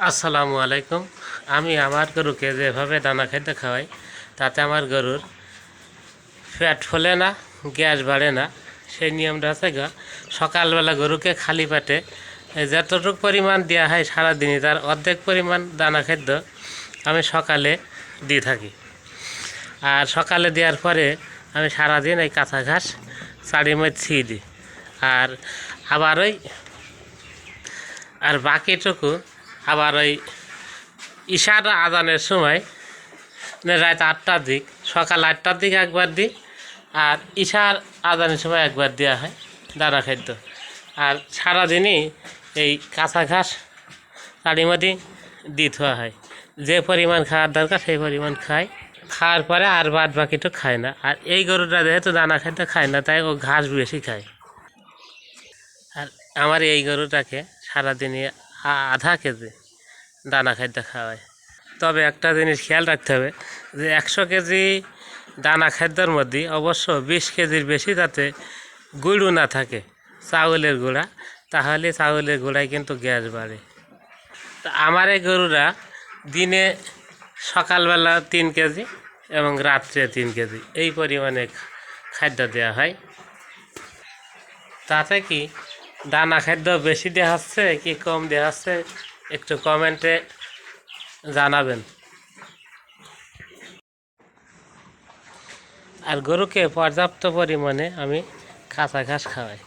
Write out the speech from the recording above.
আসসালামু আলাইকুম। আমি আমার গরুকে যেভাবে দানা খাদ্য খাওয়াই তাতে আমার গরুর ফ্যাট ফলে না, গ্যাস বাড়ে না। সেই নিয়মটা আছে সকালবেলা গরুকে খালি পেটে যতটুকু পরিমাণ দেওয়া হয় সারাদিনই তার অর্ধেক পরিমাণ দানা খাদ্য আমি সকালে দিয়ে থাকি। আর সকালে দেওয়ার পরে আমি সারাদিন এই কাঁচা ঘাস চারির মধ্যে ছিঁড়ে দিই। আর আবার বাকিটুকু আবার ঈশার আজানের সময় রাত 8টার দিক, সকাল 8টার দিকে একবার দিই, আর ঈশার আজানের সময় একবার দেওয়া হয় দানা খাদ্য। আর সারাদিনই এই কাঁচা ঘাস তাড়ি মাটি দিয়ে থোয়া হয়। যে পরিমাণ খাওয়ার দরকার সেই পরিমাণ খায়, খাওয়ার পরে আর বাদ বাকিটা খায় না। আর এই গরুটা যেহেতু দানা খাদ্য খায় না, তাই ও ঘাস বেশি খায়। আর আমার এই গরুটাকে সারাদিনই আধা কেজি দানা খাদ্য খাওয়ায়। তবে একটা জিনিস খেয়াল রাখতে হবে যে 100 কেজি দানা খাদ্যের মধ্যে অবশ্য 20 কেজির বেশি যাতে গুঁড়ো না থাকে, চাউলের গুঁড়া, তাহলে চাউলের গুঁড়ায় কিন্তু গ্যাস বাড়ে। তা আমার এই গরুরা দিনে সকালবেলা 3 কেজি এবং রাত্রে 3 কেজি এই পরিমাণে খাদ্য দেওয়া হয়। তাতে কি দানা খাদ্য বেশি দেওয়া হচ্ছে কি কম দেওয়া হচ্ছে একটু কমেন্টে জানাবেন। আর গরুকে পর্যাপ্ত পরিমাণে আমি কাঁচা ঘাস খাওয়াই।